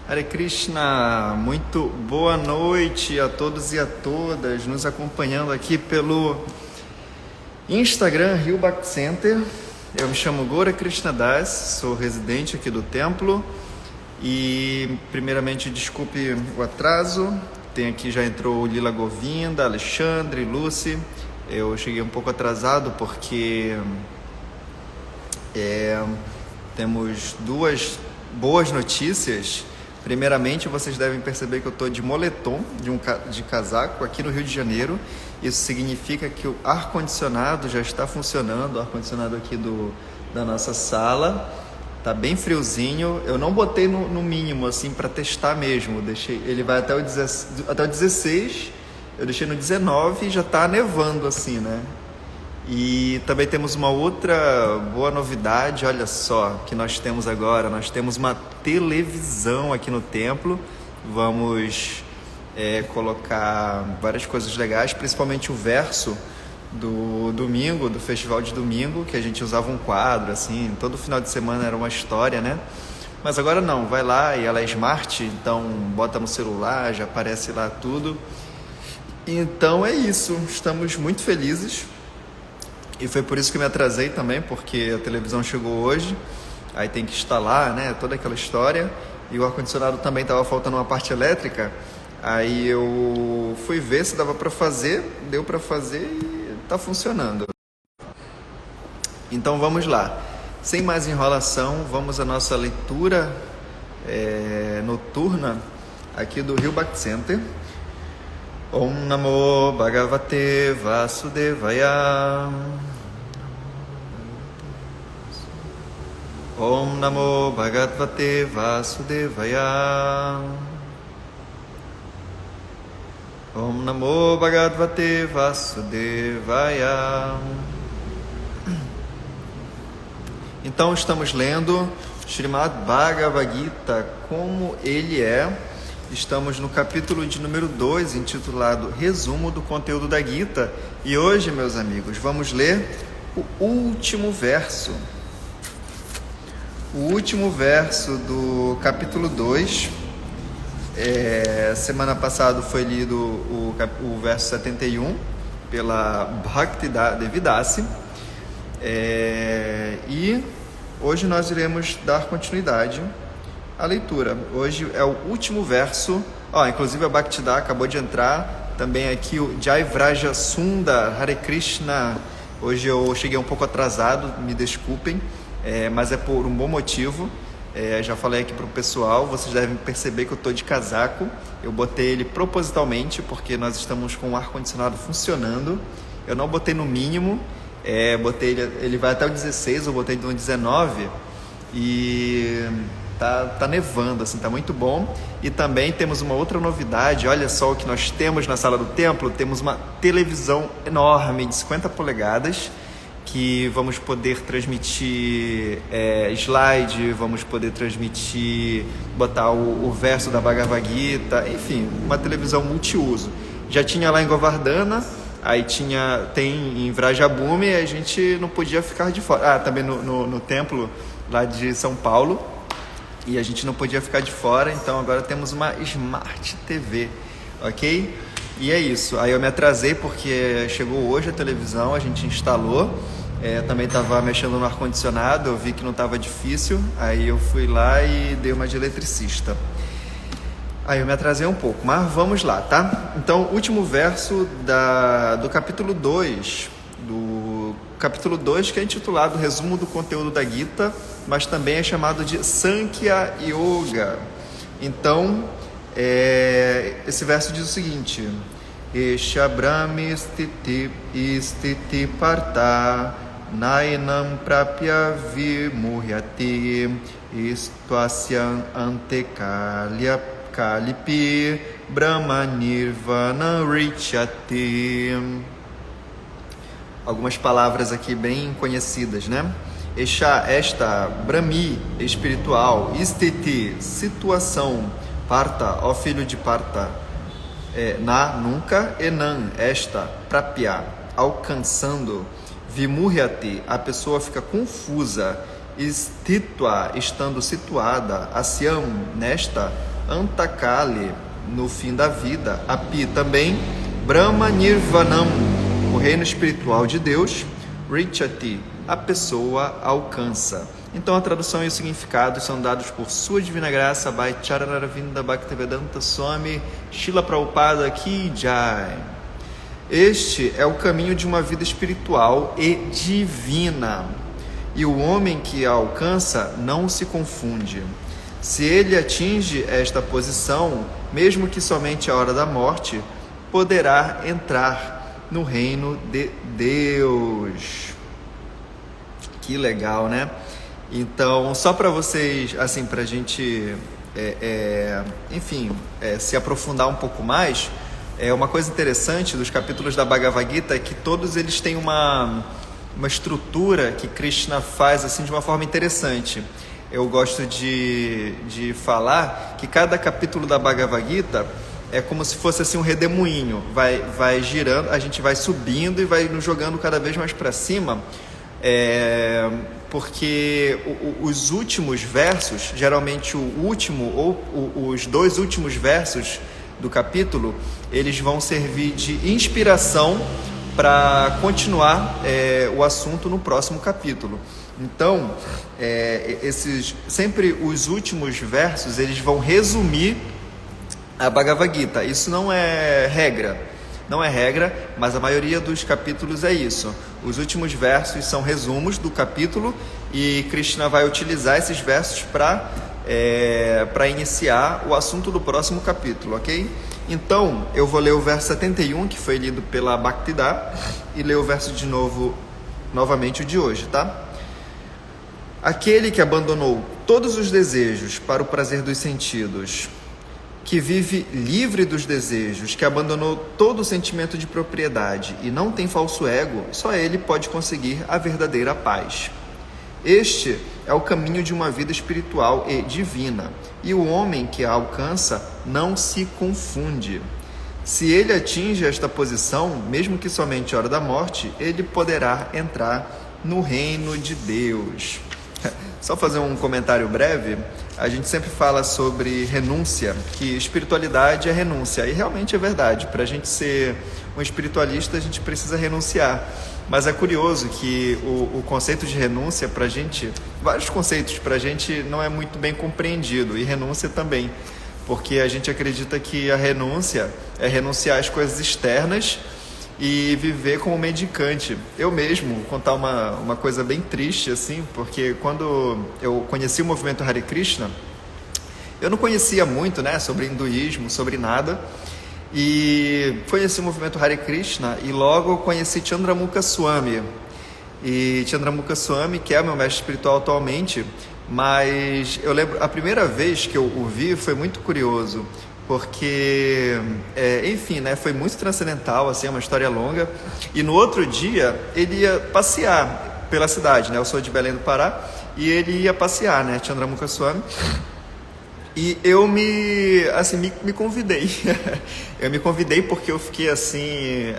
Hare Krishna, muito boa noite a todos e a todas nos acompanhando aqui pelo Instagram Rio Bhakti Center. Eu me chamo Gaura Krishna Das, sou residente aqui do templo e primeiramente desculpe o atraso, tem aqui, já entrou o Lila Govinda, Alexandre, Lucy. Eu cheguei um pouco atrasado porque temos duas boas notícias. Primeiramente, vocês devem perceber que eu estou de moletom, de casaco, aqui no Rio de Janeiro. Isso significa que o ar-condicionado já está funcionando, o ar-condicionado aqui da nossa sala. Está bem friozinho. Eu não botei no mínimo, assim, para testar mesmo. Ele vai até o 16, eu deixei no 19 e já está nevando, assim, né? E também temos uma outra boa novidade, olha só, que nós temos agora. Nós temos uma televisão aqui no templo. Vamos colocar várias coisas legais, principalmente o verso do domingo, do festival de domingo, que a gente usava um quadro, assim, todo final de semana era uma história, né? Mas agora não, vai lá e ela é smart, então bota no celular, já aparece lá tudo. Então é isso, estamos muito felizes. E foi por isso que me atrasei também, porque a televisão chegou hoje, aí tem que instalar, né, toda aquela história. E o ar-condicionado também estava faltando uma parte elétrica, aí eu fui ver se dava para fazer, deu para fazer e está funcionando. Então vamos lá, sem mais enrolação, vamos à nossa leitura noturna aqui do Rio Bhakti Center. Om Namo Bhagavate Vasudevaya. Om Namo Bhagavate Vasudevaya. Om Namo Bhagavate Vasudevaya. Então estamos lendo Srimad Bhagavad Gita como ele é. Estamos no capítulo de número 2, intitulado Resumo do Conteúdo da Gita. E hoje, meus amigos, vamos ler o último verso. O último verso do capítulo 2. Semana passada foi lido o verso 71 pela Bhakti Devidasi. E hoje nós iremos dar continuidade a leitura. Hoje é o último verso. Inclusive a Bhaktida acabou de entrar. Também aqui o Jai Vraja Sundar, Hare Krishna. Hoje eu cheguei um pouco atrasado, me desculpem, mas é por um bom motivo. Já falei aqui pro pessoal, vocês devem perceber que eu estou de casaco. Eu botei ele propositalmente porque nós estamos com o ar-condicionado funcionando. Eu não botei no mínimo, botei ele vai até o 16, eu botei no 19 e Tá nevando, assim, tá muito bom. E também temos uma outra novidade. Olha só o que nós temos na sala do templo. Temos uma televisão enorme de 50 polegadas que vamos poder transmitir slide, vamos poder transmitir, botar o verso da Bhagavad Gita, enfim, uma televisão multiuso. Já tinha lá em Govardhana, aí tem em Vrajabhumi, e a gente não podia ficar de fora. Também no templo lá de São Paulo. E a gente não podia ficar de fora, então agora temos uma Smart TV, ok? E é isso. Aí eu me atrasei porque chegou hoje a televisão, a gente instalou. Também estava mexendo no ar-condicionado, eu vi que não estava difícil, aí eu fui lá e dei uma de eletricista. Aí eu me atrasei um pouco, mas vamos lá, tá? Então, último verso do capítulo 2, capítulo 2, que é intitulado Resumo do Conteúdo da Gita, mas também é chamado de Sankhya Yoga. Então, esse verso diz o seguinte: Esha Brahmi Stiti Partha Nainam Prapya Vimuhyati Istvasyam Ante Kalipi Brahma Nirvana Richati. Algumas palavras aqui bem conhecidas, né? Esta, Brahmi, espiritual, Stiti, situação, Partha, ó filho de Partha, nunca, Enam, esta, Prapya, alcançando, Vimuhyati, a pessoa fica confusa, Stitva, estando situada, Asyam, nesta, Antakali, no fim da vida. Api também, Brahma Nirvanam, o reino espiritual de Deus. Richati, a pessoa alcança. Então a tradução e os significados são dados por Sua Divina Graça, Bhai Charanaravinda Bhaktivedanta Swami Srila Prabhupada Ki Jai. Este é o caminho de uma vida espiritual e divina, e o homem que a alcança não se confunde. Se ele atinge esta posição, mesmo que somente a hora da morte, poderá entrar no reino de Deus. Que legal, né? Então, só para vocês, assim, para a gente, se aprofundar um pouco mais, uma coisa interessante dos capítulos da Bhagavad Gita é que todos eles têm uma estrutura que Krishna faz assim de uma forma interessante. Eu gosto de falar que cada capítulo da Bhagavad Gita é como se fosse assim um redemoinho, vai girando, a gente vai subindo e vai nos jogando cada vez mais para cima, porque os últimos versos, geralmente o último ou os dois últimos versos do capítulo, eles vão servir de inspiração para continuar o assunto no próximo capítulo. Então, sempre os últimos versos, eles vão resumir a Bhagavad Gita. Isso não é regra, mas a maioria dos capítulos é isso. Os últimos versos são resumos do capítulo e Krishna vai utilizar esses versos para iniciar o assunto do próximo capítulo, ok? Então, eu vou ler o verso 71, que foi lido pela Bhaktida, e ler o verso novamente o de hoje, tá? Aquele que abandonou todos os desejos para o prazer dos sentidos, que vive livre dos desejos, que abandonou todo o sentimento de propriedade e não tem falso ego, só ele pode conseguir a verdadeira paz. Este é o caminho de uma vida espiritual e divina, e o homem que a alcança não se confunde. Se ele atinge esta posição, mesmo que somente a hora da morte, ele poderá entrar no reino de Deus. Só fazer um comentário breve, a gente sempre fala sobre renúncia, que espiritualidade é renúncia, e realmente é verdade. Para a gente ser um espiritualista, a gente precisa renunciar. Mas é curioso que o conceito de renúncia para a gente, vários conceitos para a gente não é muito bem compreendido, e renúncia também, porque a gente acredita que a renúncia é renunciar às coisas externas e viver como mendicante. Eu mesmo, vou contar uma coisa bem triste, assim, porque quando eu conheci o movimento Hare Krishna, eu não conhecia muito, né, sobre hinduísmo, sobre nada, e conheci o movimento Hare Krishna e logo conheci Chandramukha Swami. E Chandramukha Swami, que é meu mestre espiritual atualmente, mas eu lembro, a primeira vez que eu o vi foi muito curioso, porque, enfim, né, foi muito transcendental, assim, é uma história longa. E no outro dia ele ia passear pela cidade, né? Eu sou de Belém do Pará, e ele ia passear, né, Chandramukha Swami. E eu me convidei. Eu me convidei porque eu fiquei assim,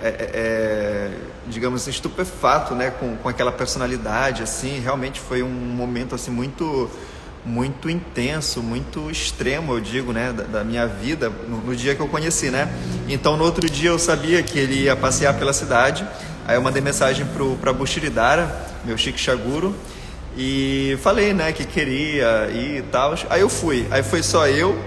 digamos assim, estupefato, né, com aquela personalidade, assim. Realmente foi um momento assim muito muito intenso, muito extremo, eu digo, né, da minha vida, no dia que eu conheci, né. Então, no outro dia eu sabia que ele ia passear pela cidade, aí eu mandei mensagem para Bushiridara, meu Shikshaguru, e falei, né, que queria ir e tal. Aí eu fui, aí foi só eu,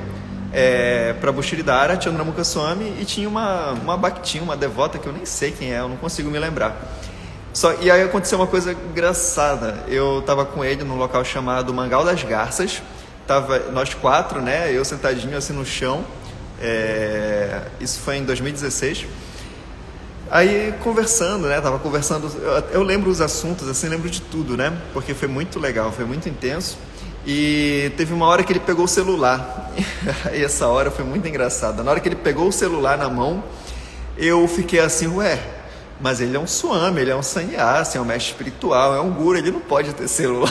para Bushiridara, Chandramukha Swami, e tinha uma bhaktinha, uma devota que eu nem sei quem é, eu não consigo me lembrar. E aí aconteceu uma coisa engraçada. Eu estava com ele num local chamado Mangal das Garças. Tava nós quatro, né? Eu sentadinho assim no chão. Isso foi em 2016. Aí conversando, né? Tava conversando. Eu lembro os assuntos, assim, lembro de tudo, né? Porque foi muito legal, foi muito intenso. E teve uma hora que ele pegou o celular. E essa hora foi muito engraçada. Na hora que ele pegou o celular na mão, eu fiquei assim, mas ele é um Swami, ele é um sannyasi, é um mestre espiritual, é um guru, ele não pode ter celular.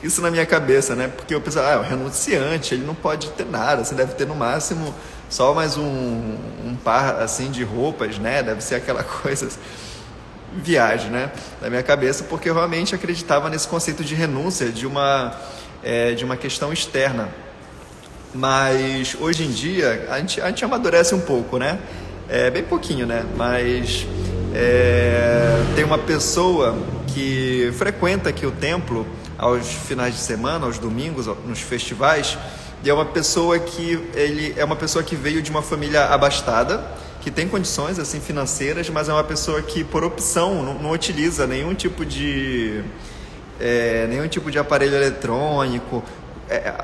Isso na minha cabeça, né? Porque eu pensava, é um renunciante, ele não pode ter nada, você deve ter no máximo só mais um par assim de roupas, né? Deve ser aquela coisa, viagem, né? Na minha cabeça, porque eu realmente acreditava nesse conceito de renúncia, de uma questão externa. Mas hoje em dia a gente amadurece um pouco, né? Bem pouquinho, né? Mas tem uma pessoa que frequenta aqui o templo aos finais de semana, aos domingos, nos festivais, e é uma pessoa que veio de uma família abastada, que tem condições assim financeiras, mas é uma pessoa que por opção não utiliza nenhum tipo de aparelho eletrônico.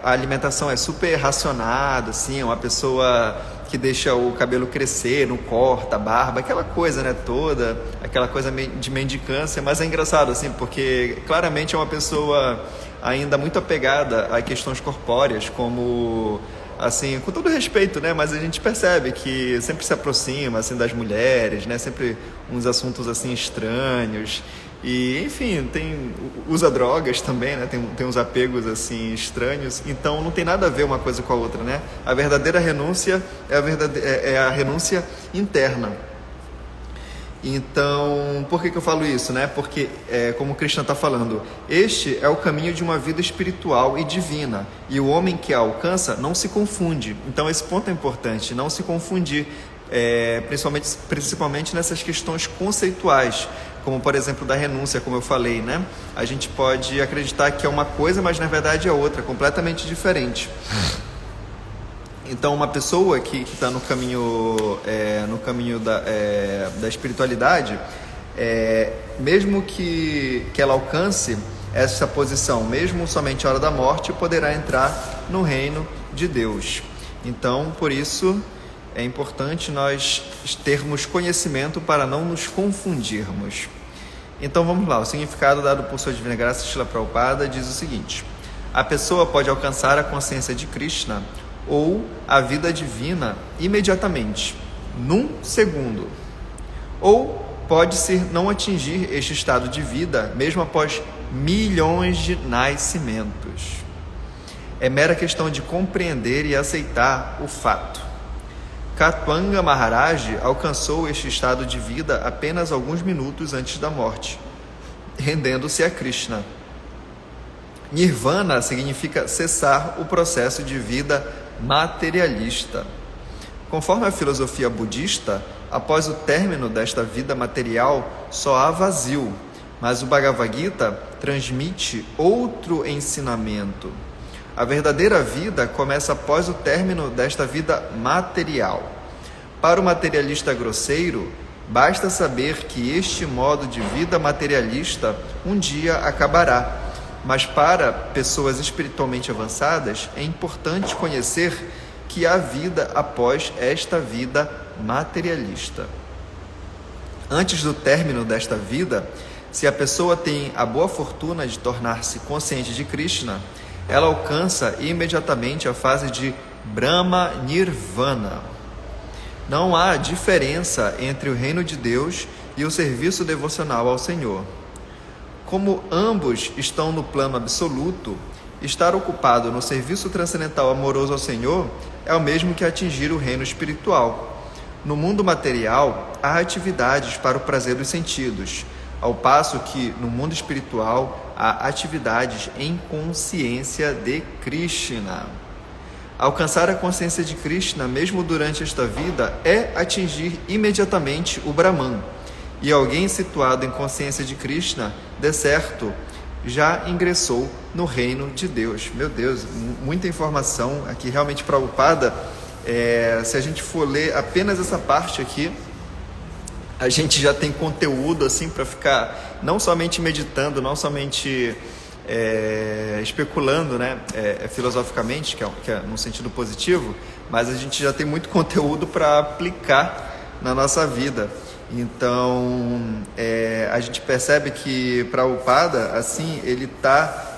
A alimentação é super racionada, assim, é uma pessoa que deixa o cabelo crescer, não corta a barba, aquela coisa, né, toda, aquela coisa de mendicância, mas é engraçado, assim, porque claramente é uma pessoa ainda muito apegada a questões corpóreas, como, assim, com todo respeito, né, mas a gente percebe que sempre se aproxima, assim, das mulheres, né, sempre uns assuntos, assim, estranhos. E, enfim, usa drogas também, né? Tem uns apegos assim estranhos, então não tem nada a ver uma coisa com a outra, né? A verdadeira renúncia é a renúncia interna. Então, por que eu falo isso, né? Porque, como o Krishna está falando, este é o caminho de uma vida espiritual e divina, e o homem que a alcança não se confunde. Então, esse ponto é importante, não se confundir, principalmente nessas questões conceituais, como, por exemplo, da renúncia, como eu falei, né? A gente pode acreditar que é uma coisa, mas na verdade é outra, completamente diferente. Então, uma pessoa que está no caminho da espiritualidade, mesmo que ela alcance essa posição, mesmo somente à hora da morte, poderá entrar no reino de Deus. Então, por isso, é importante nós termos conhecimento para não nos confundirmos. Então vamos lá, o significado dado por Sua Divina Graça Srila Prabhupada diz o seguinte: a pessoa pode alcançar a consciência de Krishna ou a vida divina imediatamente, num segundo, ou pode-se não atingir este estado de vida mesmo após milhões de nascimentos. É mera questão de compreender e aceitar o fato. Katwanga Maharaj alcançou este estado de vida apenas alguns minutos antes da morte, rendendo-se a Krishna. Nirvana significa cessar o processo de vida materialista. Conforme a filosofia budista, após o término desta vida material, só há vazio, mas o Bhagavad Gita transmite outro ensinamento. A verdadeira vida começa após o término desta vida material. Para o materialista grosseiro, basta saber que este modo de vida materialista um dia acabará. Mas para pessoas espiritualmente avançadas, é importante conhecer que há vida após esta vida materialista. Antes do término desta vida, se a pessoa tem a boa fortuna de tornar-se consciente de Krishna, ela alcança imediatamente a fase de Brahma Nirvana. Não há diferença entre o reino de Deus e o serviço devocional ao Senhor. Como ambos estão no plano absoluto, estar ocupado no serviço transcendental amoroso ao Senhor é o mesmo que atingir o reino espiritual. No mundo material, há atividades para o prazer dos sentidos, ao passo que no mundo espiritual há atividades em consciência de Krishna. Alcançar a consciência de Krishna, mesmo durante esta vida, é atingir imediatamente o Brahman. E alguém situado em consciência de Krishna, de certo, já ingressou no reino de Deus. Meu Deus, muita informação aqui, realmente Prabhupada. Se a gente for ler apenas essa parte aqui, a gente já tem conteúdo assim para ficar não somente meditando, não somente especulando, né, filosoficamente, que é no sentido positivo, mas a gente já tem muito conteúdo para aplicar na nossa vida. Então, a gente percebe que Prabhupada, assim, ele está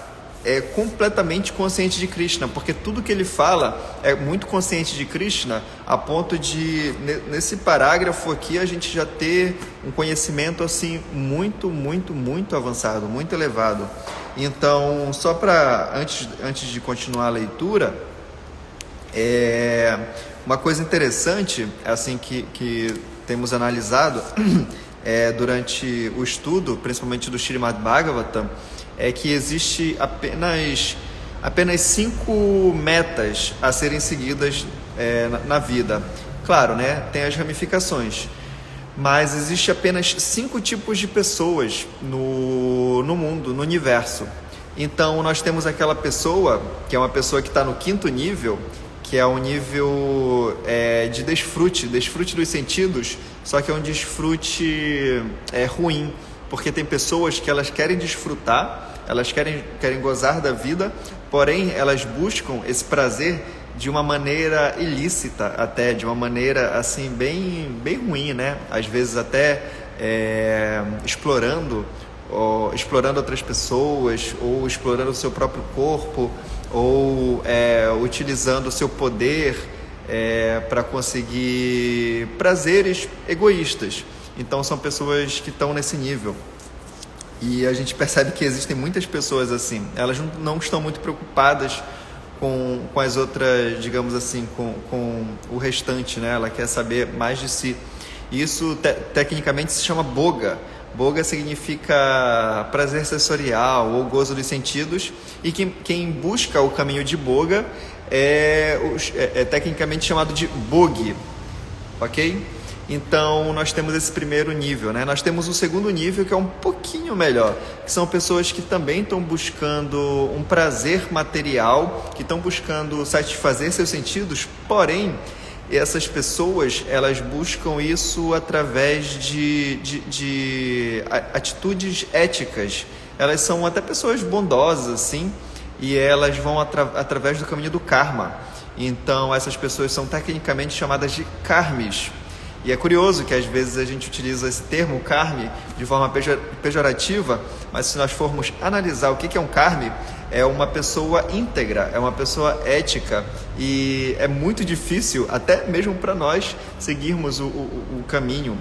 completamente consciente de Krishna, porque tudo que ele fala é muito consciente de Krishna, a ponto de, nesse parágrafo aqui, a gente já ter um conhecimento assim muito, muito, muito avançado, muito elevado. Então, só para, antes de continuar a leitura, uma coisa interessante, assim, que temos analisado durante o estudo, principalmente do Srimad Bhagavatam, é que existe apenas apenas 5 metas a serem seguidas na vida. Claro, né? Tem as ramificações, mas existe apenas 5 tipos de pessoas no mundo, no universo. Então nós temos aquela pessoa, que é uma pessoa que está no 5º nível, que é um nível de desfrute dos sentidos, só que é um desfrute ruim, porque tem pessoas que elas querem desfrutar, elas querem gozar da vida, porém elas buscam esse prazer de uma maneira ilícita, até de uma maneira assim bem ruim, né? Às vezes até explorando outras pessoas, ou explorando o seu próprio corpo, ou utilizando o seu poder para conseguir prazeres egoístas. Então são pessoas que estão nesse nível. E a gente percebe que existem muitas pessoas assim. Elas não estão muito preocupadas com as outras, digamos assim, com o restante, né? Ela quer saber mais de si. E isso tecnicamente se chama boga. Boga significa prazer sensorial ou gozo dos sentidos, e quem busca o caminho de boga é tecnicamente chamado de bogi, ok? Então nós temos esse primeiro nível, né? Nós temos o segundo nível, que é um pouquinho melhor, que são pessoas que também estão buscando um prazer material, que estão buscando satisfazer seus sentidos, porém essas pessoas, elas buscam isso através de atitudes éticas. Elas são até pessoas bondosas, assim, e elas vão através do caminho do karma. Então essas pessoas são tecnicamente chamadas de karmis. E é curioso que às vezes a gente utiliza esse termo karmi de forma pejorativa, mas se nós formos analisar o que é um karmi, é uma pessoa íntegra, é uma pessoa ética, e é muito difícil, até mesmo para nós, seguirmos o caminho,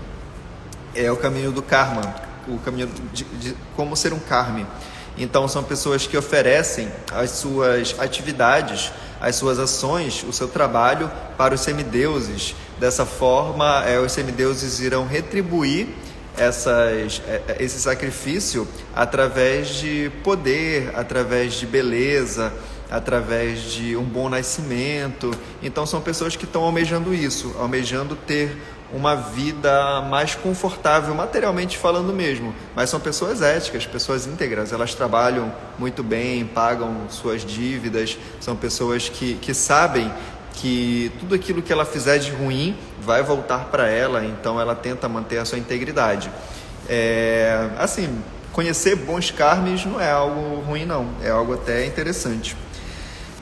o caminho do karma, o caminho de como ser um karmi. Então são pessoas que oferecem as suas atividades, as suas ações, o seu trabalho para os semideuses. Dessa forma, os semideuses irão retribuir esse sacrifício através de poder, através de beleza, através de um bom nascimento. Então são pessoas que estão almejando isso, almejando ter uma vida mais confortável, materialmente falando mesmo, mas são pessoas éticas, pessoas íntegras. Elas trabalham muito bem, pagam suas dívidas, são pessoas que sabem que tudo aquilo que ela fizer de ruim vai voltar para ela, então ela tenta manter a sua integridade. Assim, conhecer bons karmis não é algo ruim não, é algo até interessante.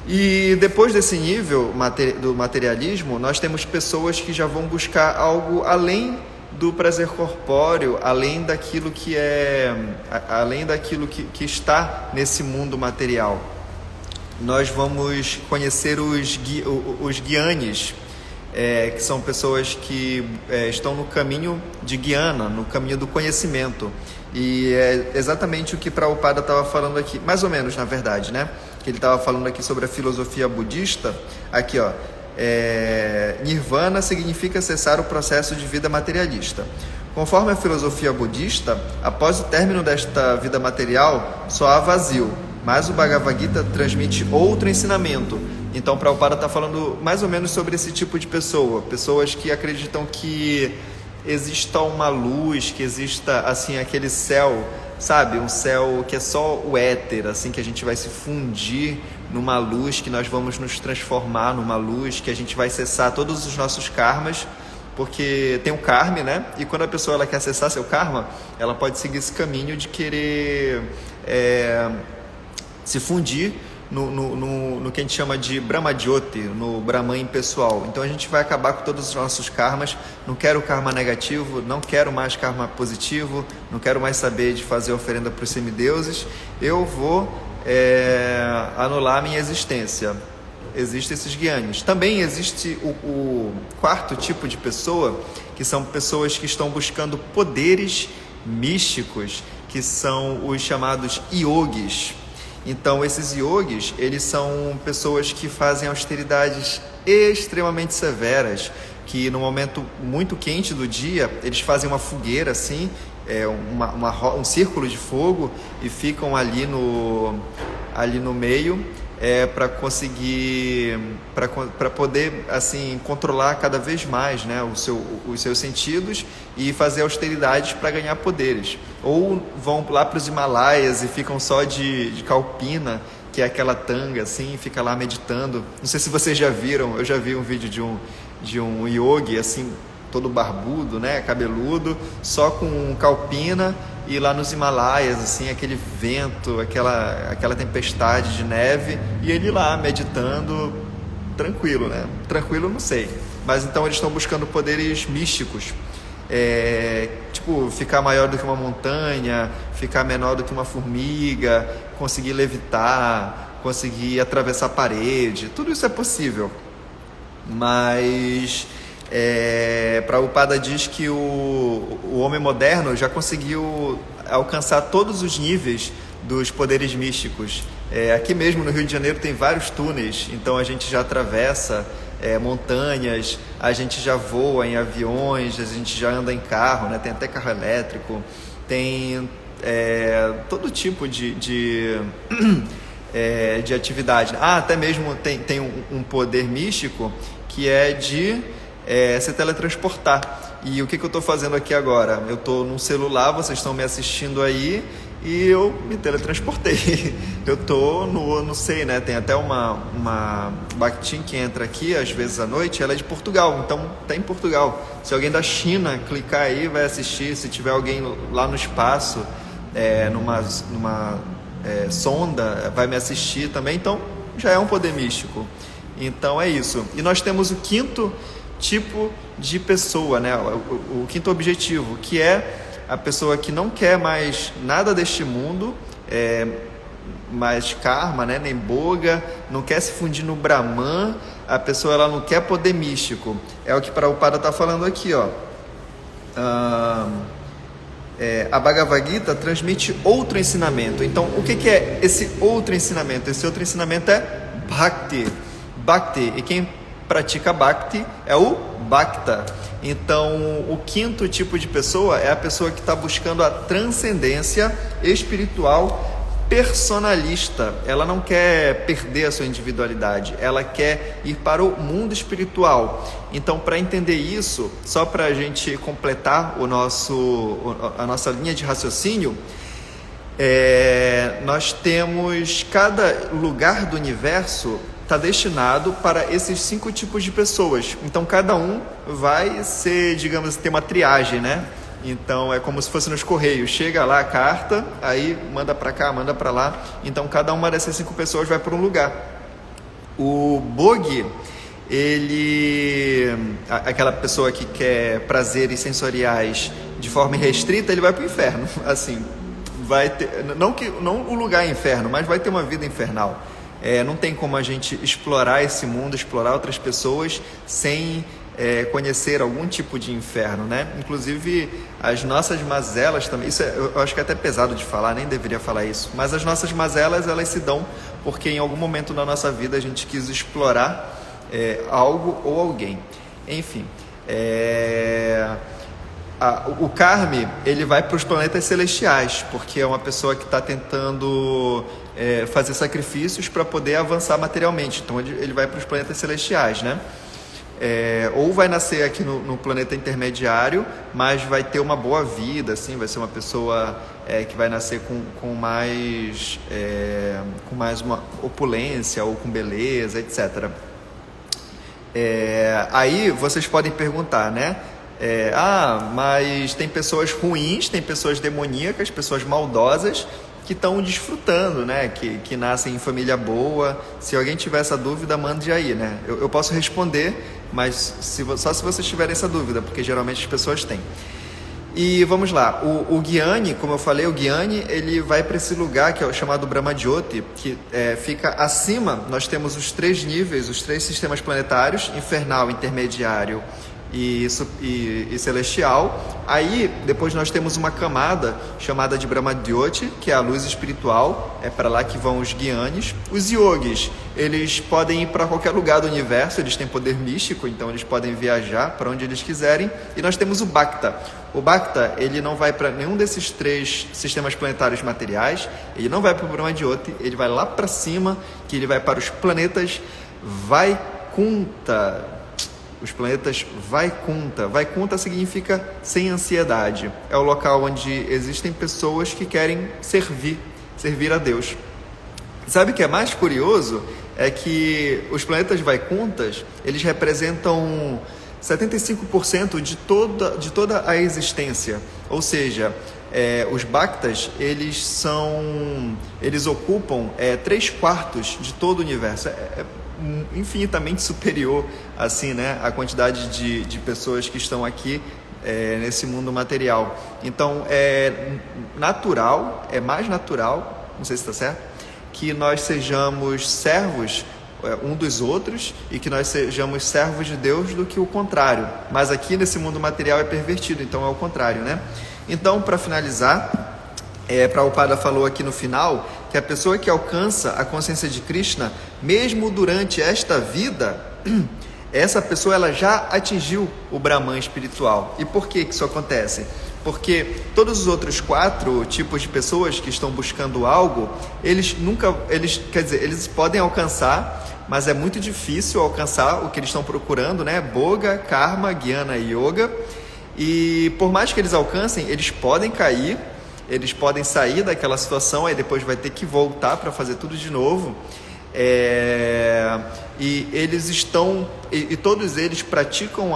E depois desse nível do materialismo, nós temos pessoas que já vão buscar algo além do prazer corpóreo, além daquilo que está nesse mundo material. Nós vamos conhecer os gyanis, que são pessoas que estão no caminho de Gyana, no caminho do conhecimento. E é exatamente o que Prabhupada estava falando aqui, mais ou menos, na verdade, né? Que ele estava falando aqui sobre a filosofia budista. Aqui, ó, Nirvana significa cessar o processo de vida materialista. Conforme a filosofia budista, após o término desta vida material, só há vazio. Mas o Bhagavad Gita transmite outro ensinamento. Então, Prabhupada está falando mais ou menos sobre esse tipo de pessoa. Pessoas que acreditam que exista uma luz, que exista, assim, aquele céu, sabe? Um céu que é só o éter, assim, que a gente vai se fundir numa luz, que nós vamos nos transformar numa luz, que a gente vai cessar todos os nossos karmas, porque tem o karma, né? E quando a pessoa ela quer cessar seu karma, ela pode seguir esse caminho de querer se fundir no que a gente chama de Brahmajyoti, no Brahman impessoal. Então a gente vai acabar com todos os nossos karmas. Não quero karma negativo, não quero mais karma positivo, não quero mais saber de fazer oferenda para os semideuses. Eu vou anular a minha existência. Existem esses gyanis. Também existe o quarto tipo de pessoa, que são pessoas que estão buscando poderes místicos, que são os chamados yogis. Então, esses yogis, eles são pessoas que fazem austeridades extremamente severas, que no momento muito quente do dia, eles fazem uma fogueira assim, um círculo de fogo, e ficam ali no meio, para conseguir, para poder assim controlar cada vez mais, né, os seus sentidos e fazer austeridades para ganhar poderes. Ou vão lá para os Himalaias e ficam só de calpina, que é aquela tanga assim, e fica lá meditando. Não sei se vocês já viram, eu já vi um vídeo de um yogi assim, todo barbudo, né, cabeludo, só com calpina, e lá nos Himalaias, assim, aquele vento, aquela tempestade de neve, e ele lá meditando, tranquilo, né? Tranquilo, não sei. Mas então eles estão buscando poderes místicos. Tipo, ficar maior do que uma montanha, ficar menor do que uma formiga, conseguir levitar, conseguir atravessar a parede, tudo isso é possível. Mas Prabhupada diz que o homem moderno já conseguiu alcançar todos os níveis dos poderes místicos. Aqui mesmo no Rio de Janeiro tem vários túneis, então a gente já atravessa montanhas, a gente já voa em aviões, a gente já anda em carro, né? Tem até carro elétrico, tem todo tipo de atividade. Até mesmo tem um poder místico que é de se teletransportar. E o que eu estou fazendo aqui agora? Eu estou num celular, vocês estão me assistindo aí, e eu me teletransportei. Eu estou não sei, né? Tem até uma Bhaktin que entra aqui, às vezes à noite, ela é de Portugal, então está em Portugal. Se alguém da China clicar aí, vai assistir. Se tiver alguém lá no espaço, numa sonda, vai me assistir também. Então, já é um poder místico. Então, é isso. E nós temos o quinto tipo de pessoa, né? O quinto objetivo, que é a pessoa que não quer mais nada deste mundo, mais karma, né? Nem boga, não quer se fundir no Brahman. A pessoa ela não quer poder místico. É o que Prabhupada está falando aqui, ó. A Bhagavad Gita transmite outro ensinamento. Então, o que é esse outro ensinamento? Esse outro ensinamento é Bhakti. Bhakti. E quem pratica Bhakti é o Bhakta. Então, o quinto tipo de pessoa é a pessoa que está buscando a transcendência espiritual personalista. Ela não quer perder a sua individualidade, ela quer ir para o mundo espiritual. Então, para entender isso, só para a gente completar a nossa linha de raciocínio, nós temos cada lugar do universo está destinado para esses 5 tipos de pessoas. Então, cada um vai ser, digamos, ter uma triagem, né? Então, é como se fosse nos Correios. Chega lá a carta, aí manda para cá, manda para lá. Então, cada uma dessas 5 pessoas vai para um lugar. O Bogi, aquela pessoa que quer prazeres sensoriais de forma irrestrita, ele vai para o inferno. Assim, vai ter, não o lugar é inferno, mas vai ter uma vida infernal. Não tem como a gente explorar esse mundo, explorar outras pessoas sem conhecer algum tipo de inferno, né? Inclusive as nossas mazelas também, isso eu acho que é até pesado de falar, nem deveria falar isso, mas as nossas mazelas elas se dão porque em algum momento da nossa vida a gente quis explorar algo ou alguém. Enfim, o Karmi, ele vai para os planetas celestiais, porque é uma pessoa que está tentando fazer sacrifícios para poder avançar materialmente. Então ele vai para os planetas celestiais, né? Ou vai nascer aqui no planeta intermediário, mas vai ter uma boa vida, assim, vai ser uma pessoa que vai nascer com mais uma opulência ou com beleza, etc. Aí vocês podem perguntar, né? Mas tem pessoas ruins, tem pessoas demoníacas, pessoas maldosas que estão desfrutando, né? Que nascem em família boa. Se alguém tiver essa dúvida, mande aí, né? Eu posso responder, mas só se vocês tiverem essa dúvida, porque geralmente as pessoas têm. E vamos lá, o Gyani, como eu falei, o Gyani, ele vai para esse lugar que é o chamado Brahma-Jyoti, que fica acima. Nós temos os 3 níveis, os 3 sistemas planetários, infernal, intermediário e celestial. Aí depois nós temos uma camada chamada de Brahmadyoti, que é a luz espiritual, é para lá que vão os Gyanis. Os Yogis, eles podem ir para qualquer lugar do universo, eles têm poder místico, então eles podem viajar para onde eles quiserem. E nós temos o Bhakta. O Bhakta, ele não vai para nenhum desses 3 sistemas planetários materiais, ele não vai para o Brahmadyoti, ele vai lá para cima, que ele vai para os planetas Vaikunta. Os planetas Vaikunta. Vaikunta significa sem ansiedade. É o local onde existem pessoas que querem servir a Deus. Sabe o que é mais curioso? É que os planetas Vaikuntas, eles representam 75% de toda a existência. Ou seja, os Bhaktas, eles ocupam 3/4 de todo o universo. Infinitamente superior assim, né, a quantidade de pessoas que estão aqui nesse mundo material. Então é mais natural, não sei se está certo, que nós sejamos servos um dos outros e que nós sejamos servos de Deus do que o contrário. Mas aqui nesse mundo material é pervertido, então é o contrário, né? Então, para finalizar, Prabhupada falou aqui no final que a pessoa que alcança a consciência de Krishna, mesmo durante esta vida, essa pessoa ela já atingiu o Brahman espiritual. E por que isso acontece? Porque todos os outros 4 tipos de pessoas que estão buscando algo, eles podem alcançar, mas é muito difícil alcançar o que eles estão procurando, né? Boga, Karma, Jnana e Yoga. E por mais que eles alcancem, eles podem cair, eles podem sair daquela situação, aí depois vai ter que voltar para fazer tudo de novo. E eles estão, e todos eles praticam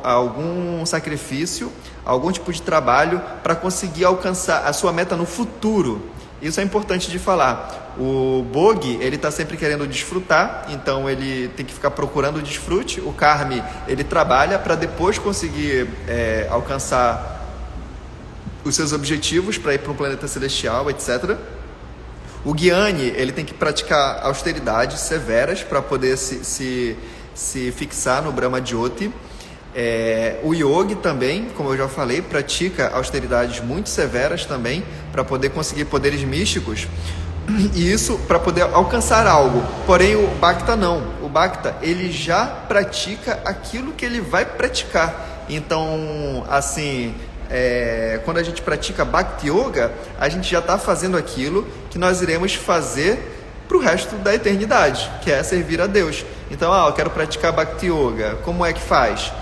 algum sacrifício, algum tipo de trabalho para conseguir alcançar a sua meta no futuro. Isso é importante de falar. O Bogi, ele está sempre querendo desfrutar, então ele tem que ficar procurando o desfrute. O Karmi, ele trabalha para depois conseguir alcançar os seus objetivos para ir para um planeta celestial, etc. O Gyani, ele tem que praticar austeridades severas para poder se fixar no Brahmadyoti. O Yogi também, como eu já falei, pratica austeridades muito severas também para poder conseguir poderes místicos, e isso para poder alcançar algo. Porém o Bhakta não. O Bhakta, ele já pratica aquilo que ele vai praticar. Então, assim, quando a gente pratica Bhakti Yoga, a gente já está fazendo aquilo que nós iremos fazer para o resto da eternidade, que é servir a Deus. Então, eu quero praticar Bhakti Yoga. Como é que faz?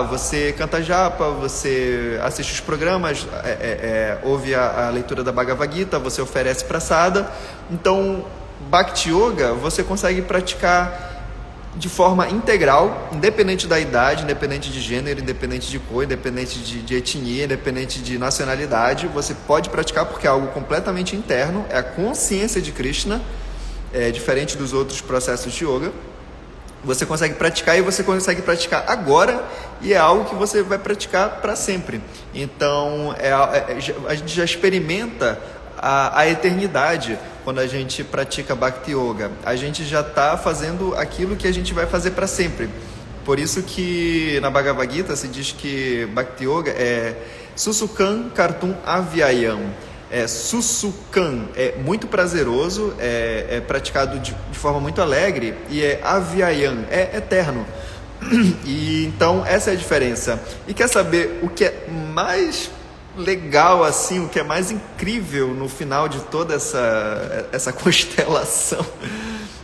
Você canta japa, você assiste os programas, ouve a leitura da Bhagavad Gita, você oferece prasada. Então, Bhakti Yoga você consegue praticar de forma integral, independente da idade, independente de gênero, independente de cor, independente de etnia, independente de nacionalidade. Você pode praticar porque é algo completamente interno, é a consciência de Krishna, diferente dos outros processos de yoga. Você consegue praticar, e você consegue praticar agora, e é algo que você vai praticar para sempre. Então, a gente já experimenta a eternidade quando a gente pratica Bhakti Yoga. A gente já está fazendo aquilo que a gente vai fazer para sempre. Por isso que na Bhagavad Gita se diz que Bhakti Yoga é Susukam Kartum Avyayam. Susukam é muito prazeroso, é praticado de forma muito alegre, e Avyayam é eterno. E então essa é a diferença. E quer saber o que é mais legal, assim, o que é mais incrível no final de toda essa constelação,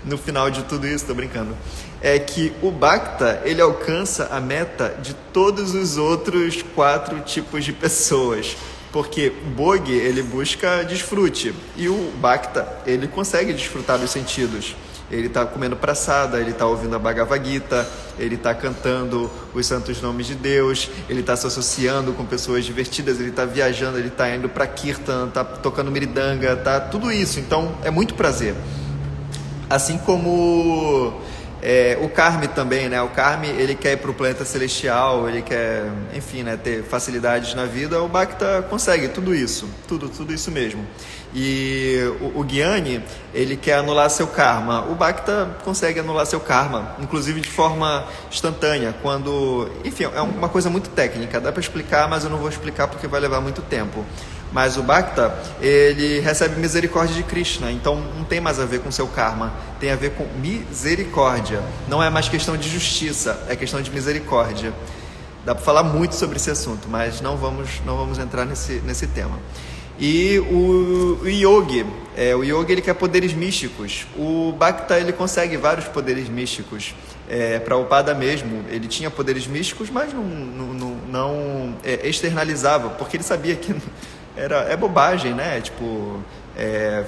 no final de tudo isso, tô brincando, é que o Bhakta, ele alcança a meta de todos os outros 4 tipos de pessoas. Porque o Bogi, ele busca desfrute, e o Bhakta, ele consegue desfrutar dos sentidos. Ele está comendo praçada, ele está ouvindo a Bhagavad Gita, ele está cantando os santos nomes de Deus, ele está se associando com pessoas divertidas, ele está viajando, ele está indo para Kirtan, está tocando miridanga, tá tudo isso. Então é muito prazer. Assim como O Karma também, né? O Karma, ele quer ir para o planeta celestial, ele quer, enfim, né, ter facilidades na vida. O Bhakta consegue tudo isso, tudo isso mesmo. E o Gyani, ele quer anular seu karma. O Bhakta consegue anular seu karma, inclusive de forma instantânea, quando... Enfim, é uma coisa muito técnica, dá para explicar, mas eu não vou explicar porque vai levar muito tempo. Mas o Bhakta, ele recebe misericórdia de Krishna, então não tem mais a ver com seu karma, tem a ver com misericórdia. Não é mais questão de justiça, é questão de misericórdia. Dá para falar muito sobre esse assunto, mas não vamos entrar nesse tema. E o Yogi, o Yogi, ele quer poderes místicos. O Bhakta, ele consegue vários poderes místicos. Prabhupada mesmo, ele tinha poderes místicos, mas não externalizava, porque ele sabia que é bobagem, né? Tipo,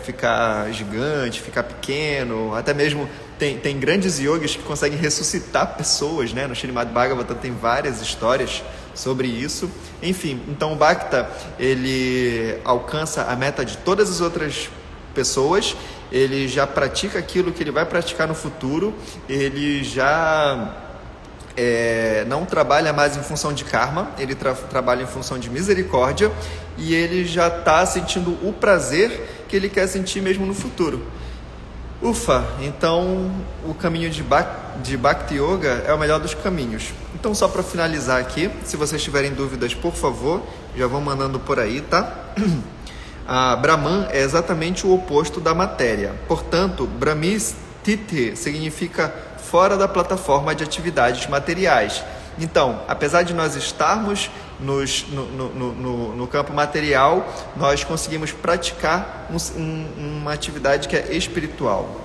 ficar gigante, ficar pequeno. Até mesmo tem grandes yogis que conseguem ressuscitar pessoas, né? No Srimad Bhagavatam tem várias histórias sobre isso. Enfim, então o Bhakta, ele alcança a meta de todas as outras pessoas, ele já pratica aquilo que ele vai praticar no futuro, ele já não trabalha mais em função de karma, ele trabalha em função de misericórdia, e ele já está sentindo o prazer que ele quer sentir mesmo no futuro. Ufa, então o caminho de Bhakti Yoga é o melhor dos caminhos. Então, só para finalizar aqui, se vocês tiverem dúvidas, por favor, já vão mandando por aí, tá? Brahman é exatamente o oposto da matéria. Portanto, Brahmistiti significa fora da plataforma de atividades materiais. Então, apesar de nós estarmos no campo material, nós conseguimos praticar uma atividade que é espiritual.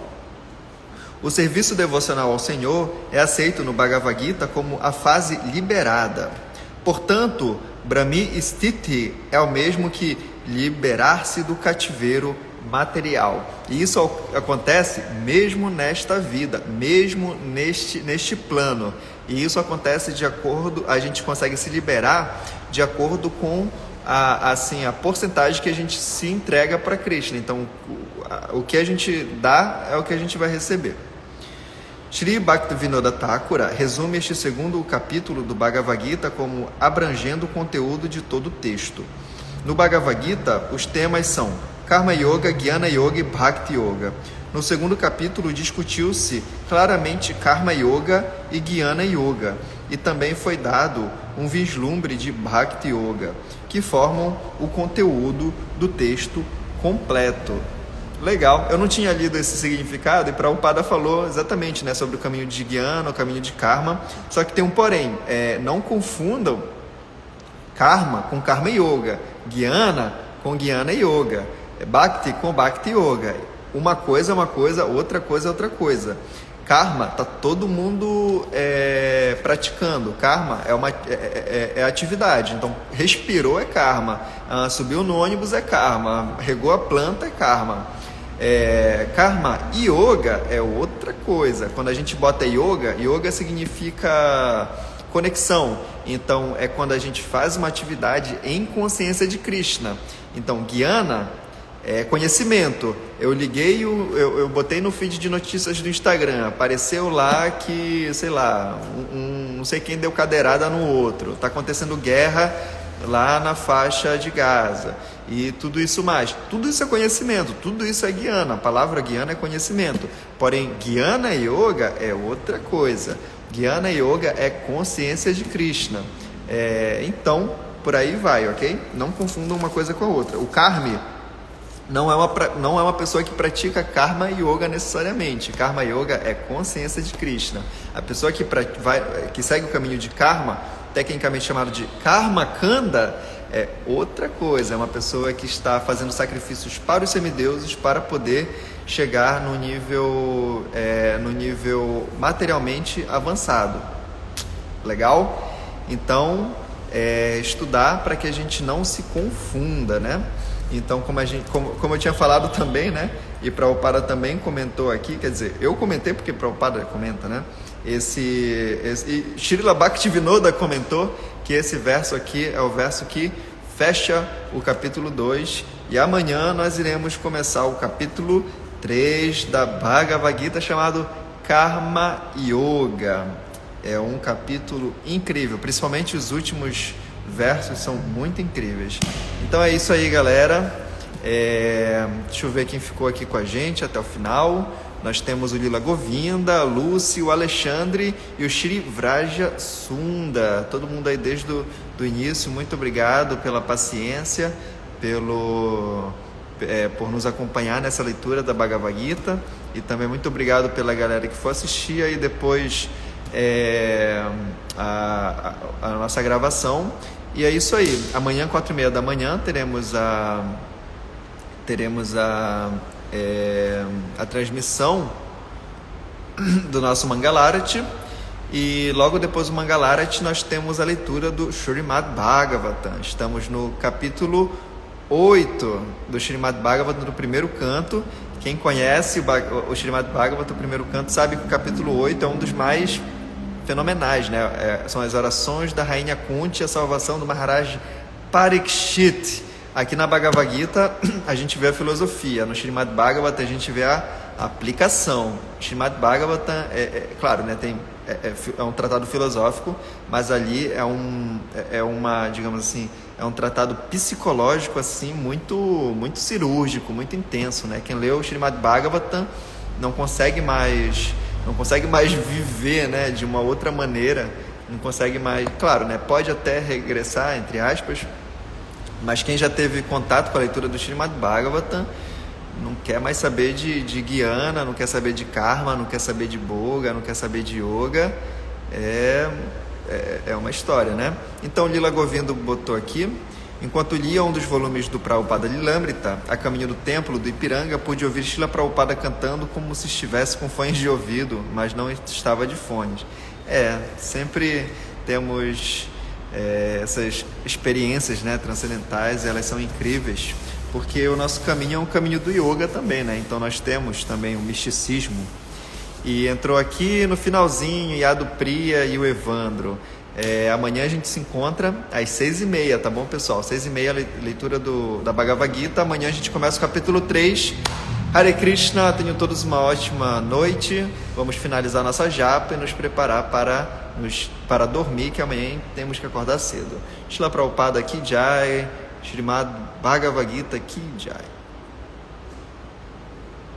O serviço devocional ao Senhor é aceito no Bhagavad Gita como a fase liberada. Portanto, Brahmi Sthiti é o mesmo que liberar-se do cativeiro material. E isso acontece mesmo nesta vida, mesmo neste plano. E isso acontece a gente consegue se liberar de acordo com a porcentagem que a gente se entrega para Krishna. Então, o que a gente dá é o que a gente vai receber. Shri Bhaktivinoda Thakura resume este segundo capítulo do Bhagavad Gita como abrangendo o conteúdo de todo o texto. No Bhagavad Gita, os temas são Karma Yoga, Jnana Yoga e Bhakti Yoga. No segundo capítulo, discutiu-se claramente Karma Yoga e Jnana Yoga, e também foi dado um vislumbre de Bhakti Yoga, que formam o conteúdo do texto completo. Legal, eu não tinha lido esse significado e Prabhupada falou exatamente, né, sobre o caminho de Jnana, o caminho de Karma, só que tem um porém, não confundam Karma com Karma Yoga, Jnana com Jnana Yoga, Bhakti com Bhakti Yoga. Uma coisa é uma coisa, outra coisa é outra coisa. Karma está todo mundo praticando. Karma é atividade. Então, respirou é karma, subiu no ônibus é karma, regou a planta é karma. Karma yoga é outra coisa. Quando a gente bota yoga significa conexão. Então, é quando a gente faz uma atividade em consciência de Krishna. Então, Jnana é conhecimento. Eu liguei, eu botei no feed de notícias do Instagram, apareceu lá que, sei lá, não sei quem deu cadeirada no outro, está acontecendo guerra lá na faixa de Gaza, e tudo isso mais. Tudo isso é conhecimento, tudo isso é Jnana. A palavra Jnana é conhecimento. Porém, Jnana Yoga é outra coisa. Jnana Yoga é consciência de Krishna. Então, por aí vai, ok? Não confundam uma coisa com a outra. O Karmi não é uma pessoa que pratica Karma Yoga necessariamente. Karma Yoga é consciência de Krishna. A pessoa que segue o caminho de Karma, tecnicamente chamado de Karma Kanda, é outra coisa. É uma pessoa que está fazendo sacrifícios para os semideuses para poder chegar no nível materialmente avançado. Legal? Então, estudar para que a gente não se confunda, né? Então, como eu tinha falado também, né? E Prabhupada também comentou aqui, quer dizer, eu comentei porque Prabhupada comenta, né? E Srila Bhaktivinoda comentou que esse verso aqui é o verso que fecha o capítulo 2, e amanhã nós iremos começar o capítulo 3 da Bhagavad Gita, chamado Karma Yoga. É um capítulo incrível, principalmente os últimos versos são muito incríveis. Então é isso aí, galera. Deixa eu ver quem ficou aqui com a gente até o final. Nós temos o Lila Govinda, a Lúcia, o Alexandre e o Shri Vraja Sunda. Todo mundo aí desde o início, muito obrigado pela paciência, por nos acompanhar nessa leitura da Bhagavad Gita, e também muito obrigado pela galera que for assistir aí depois a nossa gravação. E é isso aí, amanhã 4h30 da manhã teremos a transmissão do nosso Mangalarati, e logo depois do Mangalarati nós temos a leitura do Srimad Bhagavatam. Estamos no capítulo 8 do Srimad Bhagavatam, no primeiro canto. Quem conhece o Srimad Bhagavatam, o primeiro canto, sabe que o capítulo 8 é um dos mais fenomenais, né? São as orações da rainha Kunti, a salvação do Maharaj Parikshit. Aqui na Bhagavad Gita a gente vê a filosofia, no Srimad Bhagavatam a gente vê a aplicação. O Srimad Bhagavatam claro, né, é um tratado filosófico, mas ali digamos assim, é um tratado psicológico assim, muito, muito cirúrgico, muito intenso, né? Quem lê o Srimad Bhagavatam não consegue mais viver, né, de uma outra maneira, não consegue mais, claro, né, pode até regressar, entre aspas, mas quem já teve contato com a leitura do Srimad Bhagavatam não quer mais saber de Gyana, não quer saber de Karma, não quer saber de Boga, não quer saber de Yoga. É uma história, né? Então Lila Govinda botou aqui: enquanto lia um dos volumes do Prabhupada Lilamrita, a caminho do templo do Ipiranga, pude ouvir Srila Prabhupada cantando como se estivesse com fones de ouvido, mas não estava de fones. Sempre temos essas experiências, né, transcendentais, elas são incríveis, porque o nosso caminho é um caminho do yoga também, né? Então nós temos também o misticismo. E entrou aqui no finalzinho Yadu Priya e o Evandro. Amanhã a gente se encontra às 6h30, tá bom, pessoal? 6h30 leitura da Bhagavad Gita. Amanhã a gente começa o capítulo 3. Hare Krishna, tenham todos uma ótima noite. Vamos finalizar nossa japa e nos preparar para dormir, que amanhã temos que acordar cedo. Srila Prabhupada Ki Jai, Srimad Bhagavad Gita Ki Jai.